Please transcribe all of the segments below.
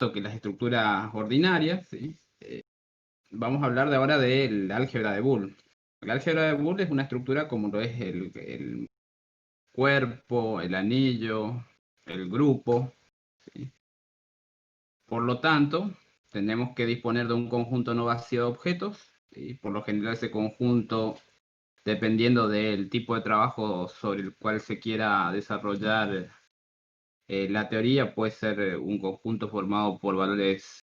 que las estructuras ordinarias, ¿sí? Vamos a hablar de ahora del álgebra de Boole. El álgebra de Boole es una estructura como lo es el cuerpo, el anillo, el grupo, ¿sí? Por lo tanto, tenemos que disponer de un conjunto no vacío de objetos, ¿sí? Por lo general ese conjunto, dependiendo del tipo de trabajo sobre el cual se quiera desarrollar la teoría, puede ser un conjunto formado por valores,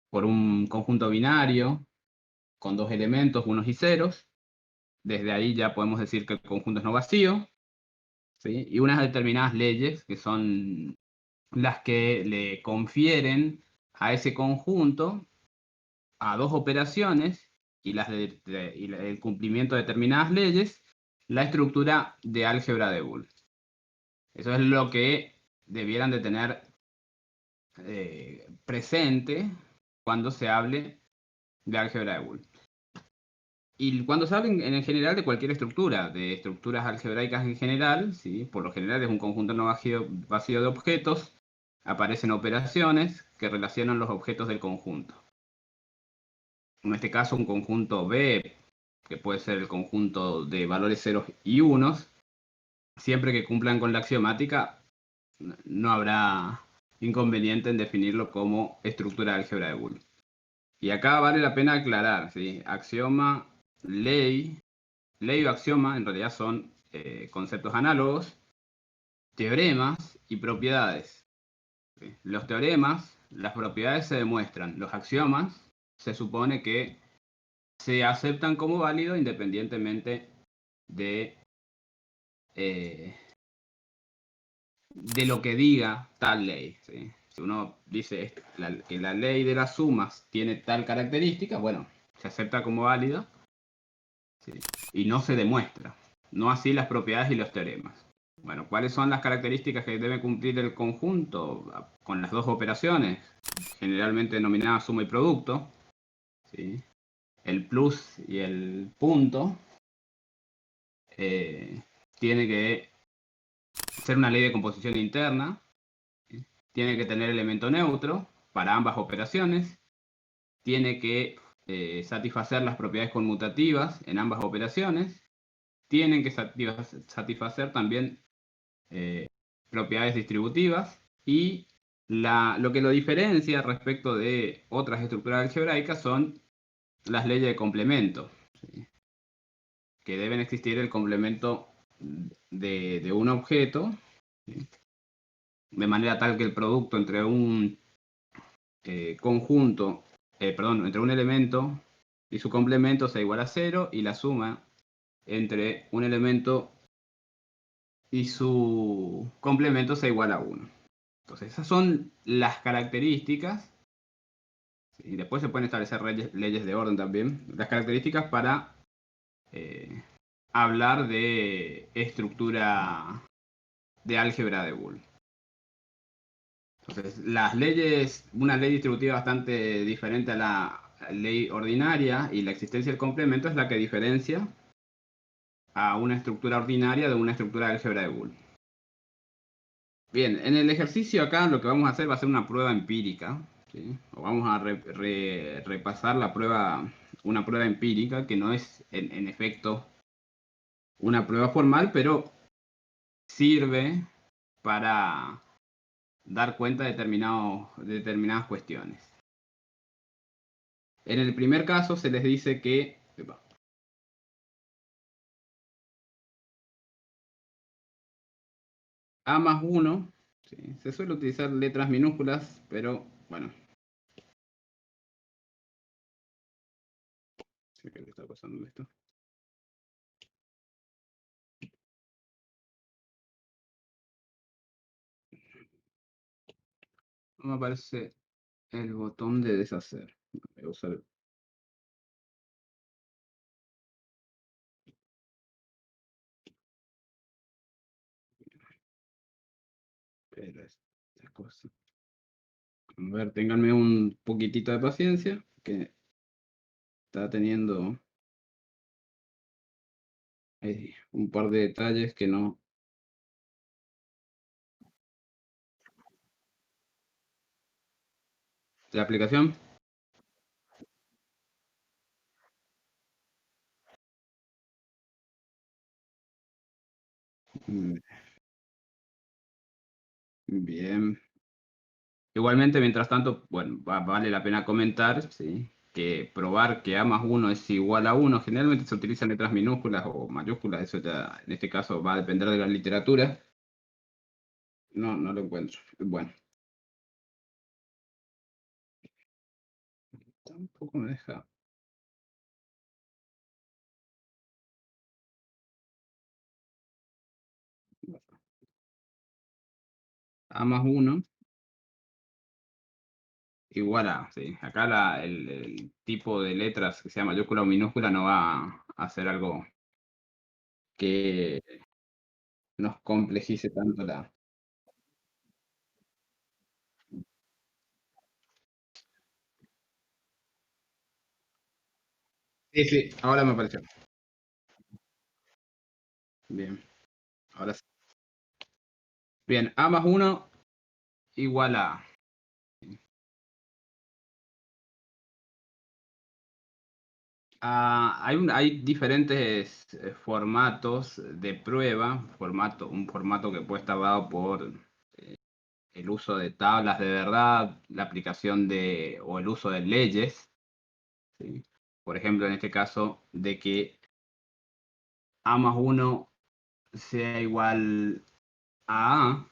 por un conjunto binario, con dos elementos, unos y ceros. Desde ahí ya podemos decir que el conjunto es no vacío, ¿sí? Y unas determinadas leyes que son las que le confieren a ese conjunto a dos operaciones y el cumplimiento de determinadas leyes, la estructura de álgebra de Boole. Eso es lo que debieran de tener presente cuando se hable de álgebra de Boole. Y cuando se habla en general de cualquier estructura, de estructuras algebraicas en general, ¿sí? Por lo general es un conjunto no vacío de objetos, aparecen operaciones que relacionan los objetos del conjunto. En este caso un conjunto B, que puede ser el conjunto de valores ceros y unos, siempre que cumplan con la axiomática, no habrá inconveniente en definirlo como estructura de álgebra de Boole. Y acá vale la pena aclarar, ¿sí? Axioma, ley o axioma en realidad son conceptos análogos, teoremas y propiedades. ¿Sí? Los teoremas, las propiedades se demuestran, los axiomas se supone que se aceptan como válido independientemente de, eh, de lo que diga tal ley, ¿sí? Si uno dice que la ley de las sumas tiene tal característica, bueno, se acepta como válido, ¿sí? Y no se demuestra. No así las propiedades y los teoremas. Bueno, ¿cuáles son las características que debe cumplir el conjunto con las dos operaciones, generalmente denominadas suma y producto? ¿Sí? El plus y el punto tiene que ser una ley de composición interna, ¿sí? Tiene que tener elemento neutro para ambas operaciones, tiene que satisfacer las propiedades conmutativas en ambas operaciones, tienen que satisfacer también propiedades distributivas y lo que lo diferencia respecto de otras estructuras algebraicas son las leyes de complemento, ¿sí? Que deben existir el complemento de un objeto, ¿sí? De manera tal que el producto entre un entre un elemento y su complemento sea igual a 0 y la suma entre un elemento y su complemento sea igual a 1. Entonces, esas son las características, y después se pueden establecer leyes de orden también, las características para eh, hablar de estructura de álgebra de Boole. Entonces, las leyes, una ley distributiva bastante diferente a la ley ordinaria y la existencia del complemento es la que diferencia a una estructura ordinaria de una estructura de álgebra de Boole. Bien, en el ejercicio acá lo que vamos a hacer va a ser una prueba empírica, ¿sí? O vamos a repasar una prueba empírica que no es en efecto una prueba formal, pero sirve para dar cuenta de determinadas cuestiones. En el primer caso se les dice que A más 1, ¿sí? Se suele utilizar letras minúsculas, pero bueno. ¿Qué le está pasando esto? No me aparece el botón de deshacer. Voy a usar. Pero esta cosa. A ver, ténganme un poquitito de paciencia, que está teniendo un par de detalles que no. la aplicación. Mm, Bien. Igualmente, mientras tanto, bueno, vale la pena comentar, ¿sí? Que probar que A más uno es igual a uno, generalmente se utilizan letras minúsculas o mayúsculas, eso ya en este caso va a depender de la literatura. No, no lo encuentro. Bueno, tampoco me deja. A más uno igual a, sí. Acá el tipo de letras que sea mayúscula o minúscula no va a hacer algo que nos complejice tanto la. Sí, sí, ahora me apareció. Bien, ahora sí. Bien, A más uno igual a. Hay diferentes formatos de prueba, un formato que puede estar dado por el uso de tablas de verdad, la aplicación de, o el uso de leyes, ¿sí? Por ejemplo, en este caso, de que A más uno sea igual a A,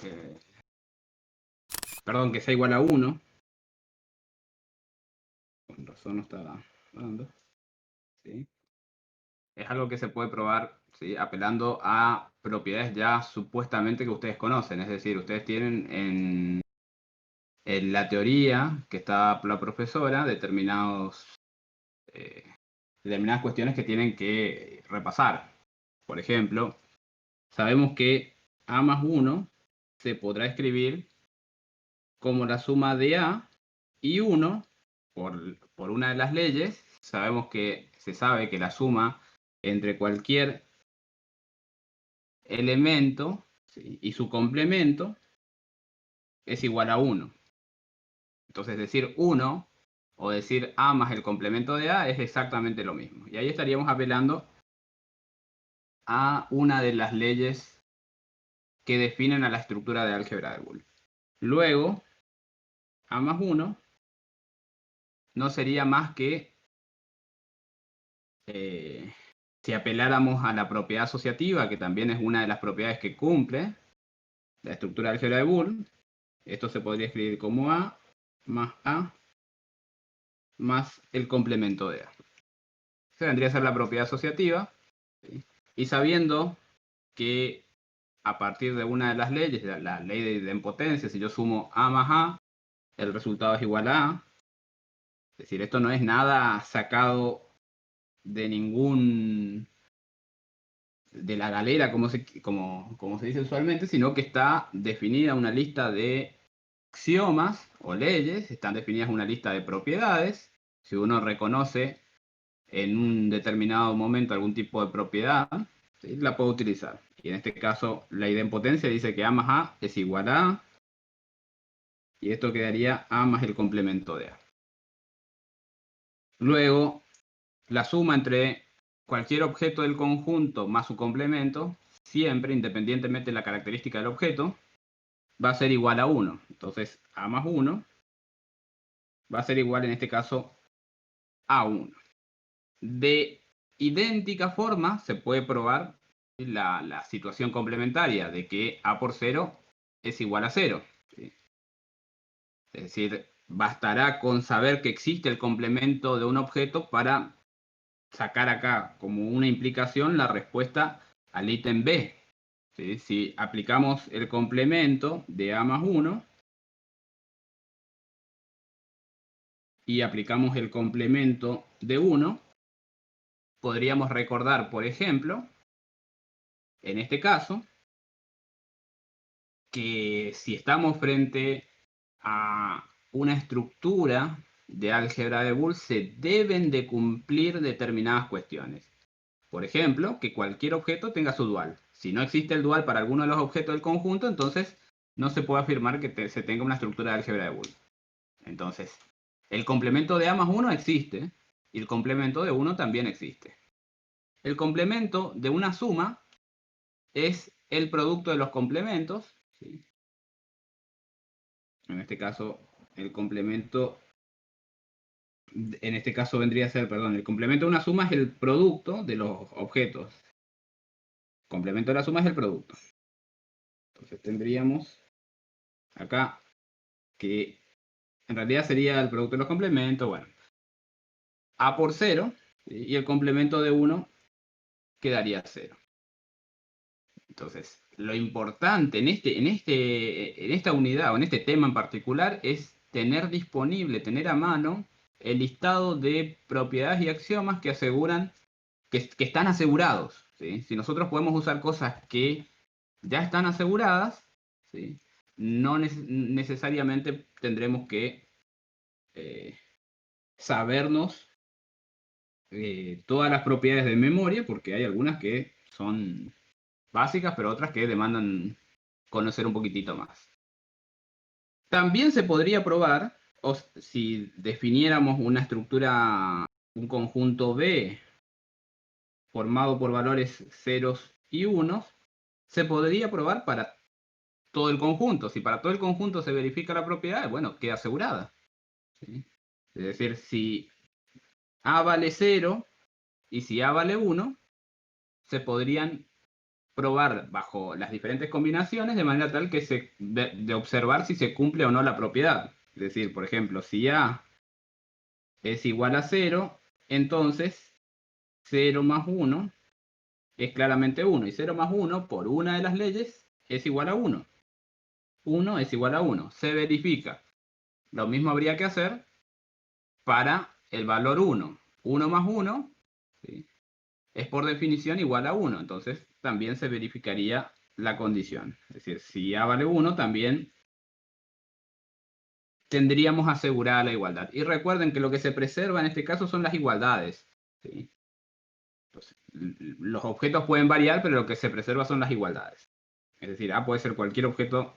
eh, perdón, que sea igual a uno, con razón no está dando, ¿sí? Es algo que se puede probar, ¿sí? Apelando a propiedades ya supuestamente que ustedes conocen. Es decir, ustedes tienen en la teoría que está la profesora eh, determinadas cuestiones que tienen que repasar. Por ejemplo, sabemos que A más uno se podrá escribir como la suma de A y uno por una de las leyes. Sabemos que se sabe que la suma entre cualquier elemento, ¿sí? Y su complemento es igual a uno. Entonces decir uno o decir A más el complemento de A es exactamente lo mismo. Y ahí estaríamos apelando a una de las leyes que definen a la estructura de álgebra de Boole. Luego, A más uno no sería más que eh, si apeláramos a la propiedad asociativa, que también es una de las propiedades que cumple la estructura de álgebra de Boole. Esto se podría escribir como A más el complemento de A. Esa vendría a ser la propiedad asociativa, ¿sí? Y sabiendo que a partir de una de las leyes, la ley de idempotencia, si yo sumo A más A, el resultado es igual a A. Es decir, esto no es nada sacado de ningún de la galera, como se dice usualmente, sino que está definida una lista de axiomas o leyes, están definidas una lista de propiedades. Si uno reconoce en un determinado momento algún tipo de propiedad, ¿sí? La puedo utilizar. Y en este caso, la idempotencia dice que A más A es igual a A, y esto quedaría A más el complemento de A. Luego, la suma entre cualquier objeto del conjunto más su complemento, siempre, independientemente de la característica del objeto, va a ser igual a 1. Entonces, A más 1 va a ser igual, en este caso, a 1. De idéntica forma, se puede probar la situación complementaria de que A por 0 es igual a 0. ¿Sí? Es decir, bastará con saber que existe el complemento de un objeto para sacar acá como una implicación la respuesta al ítem B. ¿Sí? Si aplicamos el complemento de A más 1 y aplicamos el complemento de 1, podríamos recordar, por ejemplo, en este caso, que si estamos frente a una estructura de álgebra de Boole, se deben de cumplir determinadas cuestiones. Por ejemplo, que cualquier objeto tenga su dual. Si no existe el dual para alguno de los objetos del conjunto, entonces no se puede afirmar que se tenga una estructura de álgebra de Boole. Entonces, el complemento de A más 1 existe y el complemento de 1 también existe. El complemento de una suma es el producto de los complementos, ¿sí? En este caso, el complemento, en este caso vendría a ser, perdón, el complemento de una suma es el producto de los objetos. El complemento de la suma es el producto. Entonces tendríamos acá que en realidad sería el producto de los complementos, bueno, A por 0, ¿sí? Y el complemento de 1 quedaría 0. Entonces, lo importante en esta unidad o en este tema en particular es tener disponible, tener a mano el listado de propiedades y axiomas que aseguran que están asegurados, ¿sí? Si nosotros podemos usar cosas que ya están aseguradas, ¿sí? No necesariamente tendremos que eh, sabernos todas las propiedades de memoria, porque hay algunas que son básicas, pero otras que demandan conocer un poquitito más. También se podría probar, o si definiéramos una estructura, un conjunto B formado por valores ceros y unos, se podría probar para todo el conjunto. Si para todo el conjunto se verifica la propiedad, bueno, queda asegurada, ¿sí? Es decir, si A vale 0 y si A vale 1, se podrían probar bajo las diferentes combinaciones de manera tal que de observar si se cumple o no la propiedad. Es decir, por ejemplo, si A es igual a 0, entonces 0 más 1 es claramente 1. Y 0 más 1, por una de las leyes, es igual a 1. 1 es igual a 1. Se verifica. Lo mismo habría que hacer para el valor 1. 1 más 1, ¿sí?, es por definición igual a 1. Entonces también se verificaría la condición. Es decir, si A vale 1, también tendríamos asegurada la igualdad. Y recuerden que lo que se preserva en este caso son las igualdades, ¿sí? Entonces, los objetos pueden variar, pero lo que se preserva son las igualdades. Es decir, A puede ser cualquier objeto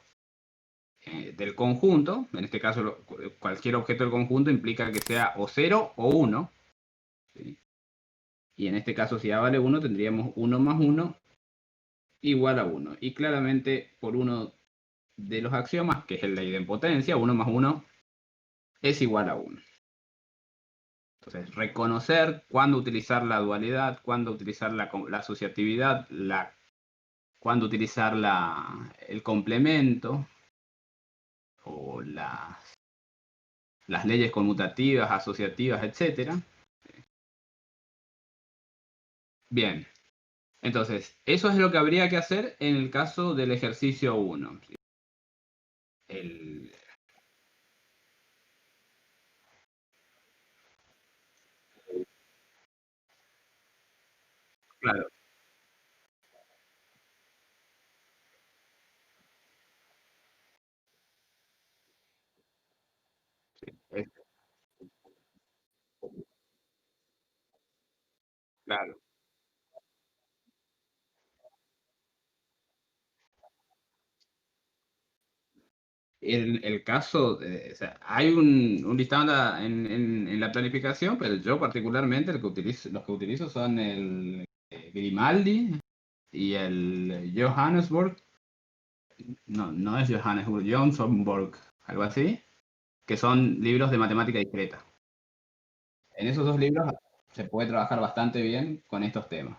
del conjunto. En este caso, cualquier objeto del conjunto implica que sea o 0 o 1, ¿sí? Y en este caso, si A vale 1, tendríamos 1 más 1 igual a 1. Y claramente, por uno de los axiomas, que es el de idempotencia, 1 más 1 es igual a 1. Entonces, reconocer cuándo utilizar la dualidad, cuándo utilizar la asociatividad, cuándo utilizar el complemento o las leyes conmutativas, asociativas, etc. Bien, entonces, eso es lo que habría que hacer en el caso del ejercicio 1. El, claro, sí, claro. El caso, o sea, hay un listado en la planificación, pero yo particularmente los que utilizo son el Grimaldi y el Johannesburg, no es Johannesburg, Johnsonburg, algo así, que son libros de matemática discreta. En esos dos libros se puede trabajar bastante bien con estos temas.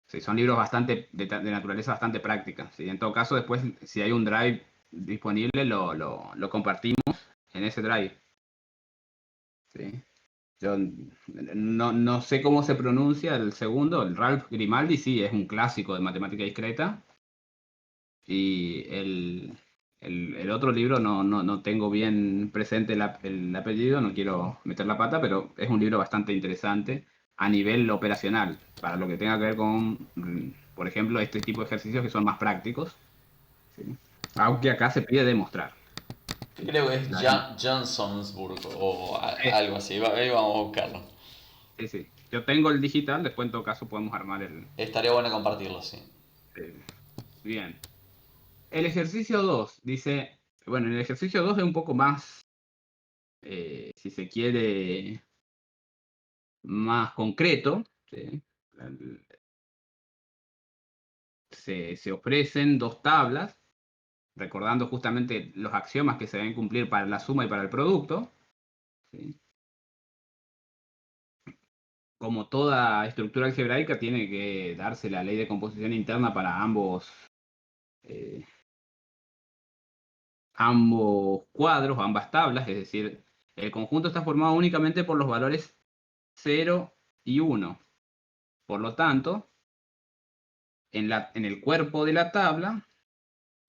Sí, son libros bastante de naturaleza bastante práctica, ¿sí? En todo caso, después, si hay un drive disponible, lo compartimos en ese drive, ¿sí? Yo no sé cómo se pronuncia el segundo, el Ralph Grimaldi, sí, es un clásico de matemática discreta. Y el otro libro no tengo bien presente el apellido, no quiero meter la pata, pero es un libro bastante interesante a nivel operacional, para lo que tenga que ver con, por ejemplo, este tipo de ejercicios que son más prácticos, ¿sí? Aunque acá se pide demostrar, ¿sí? Creo que es La- Johnsonsburg o Eso, algo así. Ahí vamos a buscarlo. sí, sí. Yo tengo el digital, después en todo caso podemos armar Estaría bueno compartirlo, sí. bien. El ejercicio 2 dice, Bueno, en el ejercicio 2 es un poco más, si se quiere, más concreto. ¿Sí? Se ofrecen dos tablas, recordando justamente los axiomas que se deben cumplir para la suma y para el producto. ¿Sí? Como toda estructura algebraica, tiene que darse la ley de composición interna para eh, ambos cuadros, ambas tablas, es decir, el conjunto está formado únicamente por los valores 0 y 1. Por lo tanto, en el cuerpo de la tabla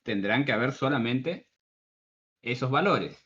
tendrán que haber solamente esos valores.